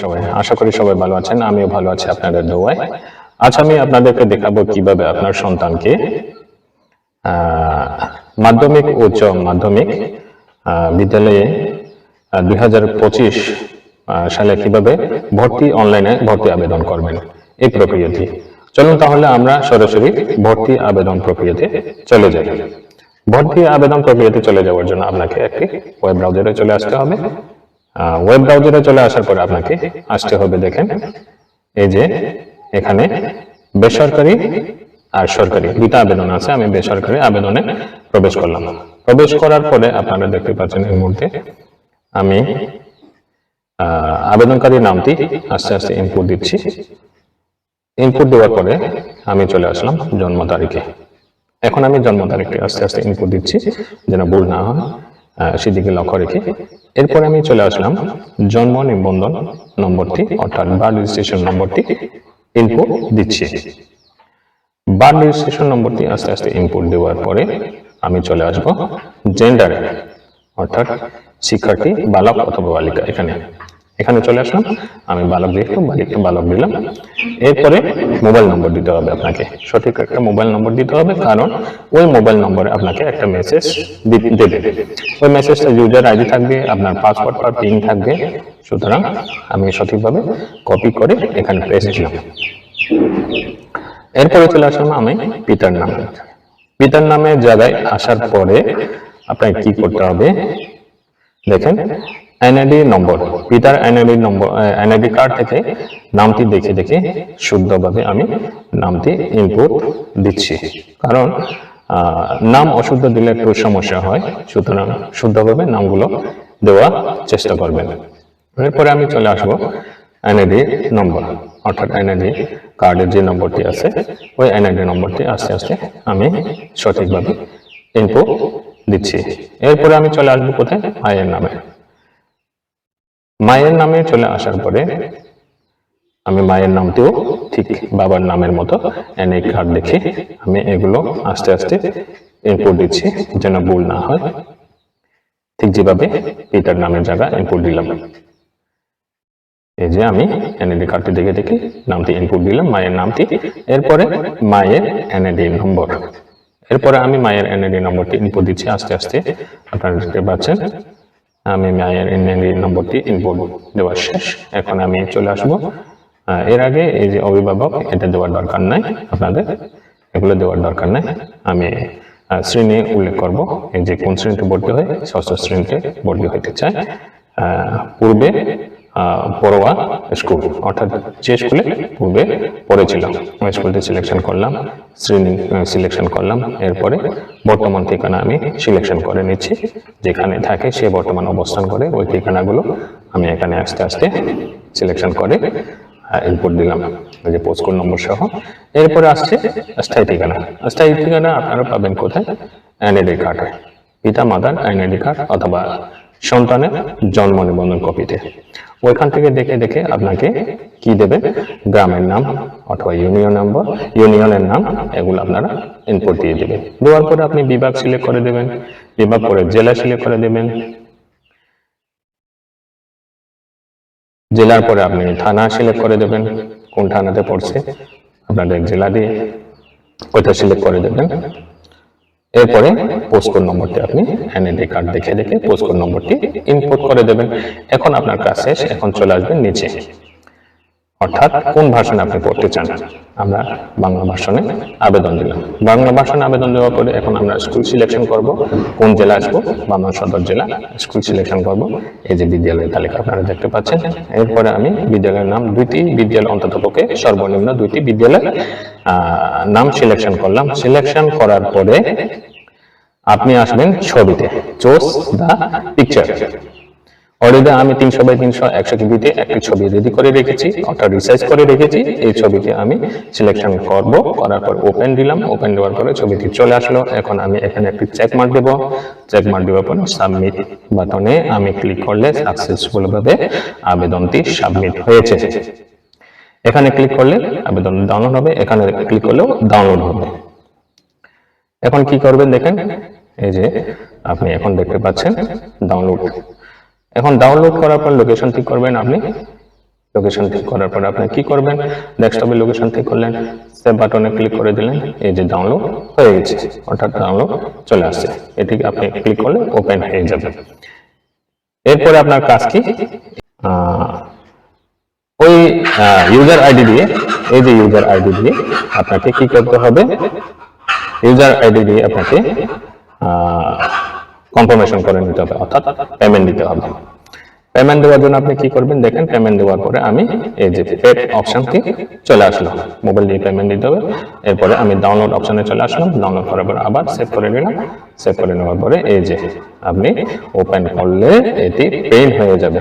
সবাই, আশা করি সবাই ভালো আছেন। আমিও ভালো আছি আপনাদের দোয়ায়। আজ আমি আপনাদেরকে দেখাবো কিভাবে আপনার সন্তানকে মাধ্যমিক উচ্চ মাধ্যমিক বিদ্যালয়ে 2025 সালে কিভাবে অনলাইনে ভর্তি আবেদন করবেন, এই প্রক্রিয়াটি। চলুন তাহলে আমরা সরাসরি ভর্তি আবেদন প্রক্রিয়াতে চলে যাই। ভর্তি আবেদন প্রক্রিয়াতে চলে যাওয়ার জন্য আপনাকে একটি ওয়েব ব্রাউজারে চলে আসতে হবে। ওয়েব ব্রাউজারে চলে আসার পরে আপনাকে আসতে হবে, দেখেন এই যে এখানে বেসরকারি আর সরকারি দুইটা আবেদন আছে। আমি বেসরকারি আবেদনে প্রবেশ করলাম। প্রবেশ করার পরে আপনারা দেখতে পাচ্ছেন এই মুহূর্তে আমি আবেদনকারীর নামটি আস্তে আস্তে ইনপুট দিচ্ছি। ইনপুট দেওয়ার পরে আমি চলে আসলাম জন্ম তারিখে। এখন আমি জন্ম তারিখটি আস্তে আস্তে ইনপুট দিচ্ছি যেন ভুল না হয়, সেদিকে লক্ষ্য রেখে। এরপরে আমি চলে আসলাম জন্ম নিবন্ধন নম্বরটি অর্থাৎ বার্থ রেজিস্ট্রেশন নম্বরটি ইনপুট দিচ্ছি। বার্থ রেজিস্ট্রেশন নম্বরটি আস্তে আস্তে ইনপুট দেওয়ার পরে আমি চলে আসবো জেন্ডারে, অর্থাৎ শিক্ষার্থী বালক অথবা বালিকা। এখানে চলে আসলাম। আমি বালক যেহেতু বালক দিলাম। এরপরে মোবাইল নম্বর দিতে হবে আপনাকে, সঠিক একটা মোবাইল নম্বর দিতে হবে, কারণ ওই মোবাইল নম্বরে আপনাকে একটা মেসেজ দেবে। ওই মেসেজটা ইউজার আইডি থাকবে, আপনার পাসওয়ার্ড বা পিন থাকবে। সুতরাং আমি সঠিকভাবে কপি করে এখানে পেস্ট দিলাম। এরপরে চলে আসলাম আমি পিতার নামে। পিতার নামের জায়গায় আসার পরে আপনাকে কি করতে হবে, দেখেন এনআইডি নম্বর, পিতার এনআইডি নম্বর, এনআইডি কার্ড থেকে নামটি দেখে দেখে শুদ্ধভাবে আমি নামটি ইনপুট দিচ্ছি, কারণ নাম অশুদ্ধ দিলে একটু সমস্যা হয়। সুতরাং শুদ্ধভাবে নামগুলো দেওয়ার চেষ্টা করবেন। এরপরে আমি চলে আসবো এনআইডি নম্বর, অর্থাৎ এনআইডি কার্ডের যে নম্বরটি আছে ওই এনআইডি নম্বরটি আস্তে আস্তে আমি সঠিকভাবে ইনপুট দিচ্ছি। এরপরে আমি চলে আসবো কোথায়, মায়ের নামে। মায়ের নামে চলে আসার পরে আমি মায়ের নামটিও ঠিক বাবার নামের মতো এনআইডি কার্ড দেখে আমি এগুলো আস্তে আস্তে ইনপুট দিচ্ছি যেন ভুল না হয়, ঠিক যেভাবে পিতার নামের জায়গা ইনপুট দিলাম। এই যে আমি এনআইডি কার্ডটি দেখে দেখে নামটি ইনপুট দিলাম, মায়ের নামটি। এরপরে মায়ের এনআইডি নম্বর। এরপরে আমি মায়ের এনআইডি নম্বরটি ইনপুট দিচ্ছি আস্তে আস্তে। আপনারা দেখতে পাচ্ছেন আমি মায়ের এনআইডি নম্বরটি ইনপুট দেওয়া শেষ। এখন আমি চলে আসবো। এর আগে এই যে অভিভাবক, এটা দেওয়ার দরকার নাই, আপনাদের এগুলো দেওয়ার দরকার নাই। আমি শ্রেণী উল্লেখ করব, এই যে কোন শ্রেণীতে ভর্তি হয়, ষষ্ঠ শ্রেণীতে ভর্তি হইতে চাই। পূর্বে পড়ুয়া স্কুল, অর্থাৎ যে স্কুলে পূর্বে পড়েছিলাম ওই স্কুলটি সিলেকশন করলাম, শ্রেণী সিলেকশন করলাম। এরপরে বর্তমান ঠিকানা আমি সিলেকশন করে নিচ্ছি, যেখানে থাকে সে বর্তমান অবস্থান করে ওই ঠিকানাগুলো আমি এখানে আস্তে আস্তে সিলেকশন করে ইনপুট দিলাম, ওই যে পোস্টকোড নম্বর সহ। এরপরে আসছে স্থায়ী ঠিকানা। স্থায়ী ঠিকানা আপনারা পাবেন কোথায়, এনআইডি কার্ডে, পিতা মাতার এনআইডি কার্ড অথবা সন্তানের জন্ম নিবন্ধন কপিতে। ওইখান থেকে দেখে দেখে আপনাকে কি দেবেন, গ্রামের নাম অথবা ইউনিয়নের নাম, এগুলো আপনারা ইনপুট দিয়ে দেবেন। দেওয়ার পরে আপনি বিভাগ সিলেক্ট করে দেবেন, বিভাগ পরে জেলা সিলেক্ট করে দেবেন, জেলার পরে আপনি থানা সিলেক্ট করে দেবেন, কোন থানাতে পড়ছে আপনাদের জেলা দিয়ে ওইটা সিলেক্ট করে দেবেন। এরপরে পোস্টকোড নম্বরটি আপনি এনআইডি কার্ড দেখে দেখে পোস্টকোড নম্বরটি ইনপুট করে দেবেন। এখন আপনার কাজ শেষ। এখন চলে আসবেন নিচে, অর্থাৎ কোন ভার্সনে আপনি পড়তে চান। আমরা বাংলা ভার্সনে আবেদন দিলাম। বাংলা ভার্সনে আবেদন দেওয়ার পরে এখন আমরা স্কুল সিলেকশন করব, কোন জেলা আসবো, বামন সদর জেলা স্কুল সিলেকশন করব। এই যে বিদ্যালয়ের তালিকা আপনারা দেখতে পাচ্ছেন। এরপরে আমি বিদ্যালয়ের নাম, দুইটি বিদ্যালয়, অন্ততপক্ষে সর্বনিম্ন দুইটি বিদ্যালয় নাম সিলেকশন করলাম। সিলেকশন করার পরে আপনি আসবেন ছবিতে, চুজ দা পিকচার। অলরেডি আমি 300x300 100 কেবিতে একটি ছবি রেডি করে রেখেছি, অর্থাৎ রিসাইজ করে রেখেছি। এই ছবিটি আমি সিলেকশন করব, করার পর ওপেন দিলাম। ওপেন দেওয়ার পরে ছবিটি চলে আসলো। এখন আমি এখানে একটি চেক মার্ক দেব। চেক মার্ক দেওয়ার পর সাবমিট বাটনে আমি ক্লিক করলে সাকসেসফুল ভাবে আবেদনটি সাবমিট হয়েছে। এখানে ক্লিক করলে আবেদন ডাউনলোড হবে, এখানে ক্লিক করলেও ডাউনলোড হবে। এখন কি করবেন দেখেন, এই যে আপনি এখন দেখতে পাচ্ছেন ডাউনলোড। এখন ডাউনলোড করার পর লোকেশন ঠিক করবেন আপনি লোকেশন ঠিক করার পরে আপনি কি করবেন, ডেস্কটপে লোকেশন ঠিক করলেন, সেভ বাটনে ক্লিক করে দিলেন, এই যে ডাউনলোড হয়ে গেছে, অর্থাৎ ডাউনলোড চলে আসছে। এটিকে আপনি ক্লিক করলে ওপেন হয়ে যাবে। এরপরে আপনার কাজ কি, ওই ইউজার আইডি দিয়ে, এই যে ইউজার আইডি দিয়ে আপনাকে কি করতে হবে, ইউজার আইডি দিয়ে আপনাকে কনফার্মেশন করে নিতে হবে, অর্থাৎ পেমেন্ট দিতে হবে। পেমেন্ট দেওয়ার জন্য আপনি কি করবেন, দেখেন পেমেন্ট দেওয়ার পরে আমি এই যে পেড অপশনটি চলে আসলো, মোবাইল দিয়ে পেমেন্ট দিতে হবে। এরপরে আমি ডাউনলোড অপশনে চলে আসলাম, ডাউনলোড করার পর আবার সেভ করে নিলাম, সেভ করে নেওয়ার পরে এই যে আপনি ওপেন করলে এটি পেইড হয়ে যাবে।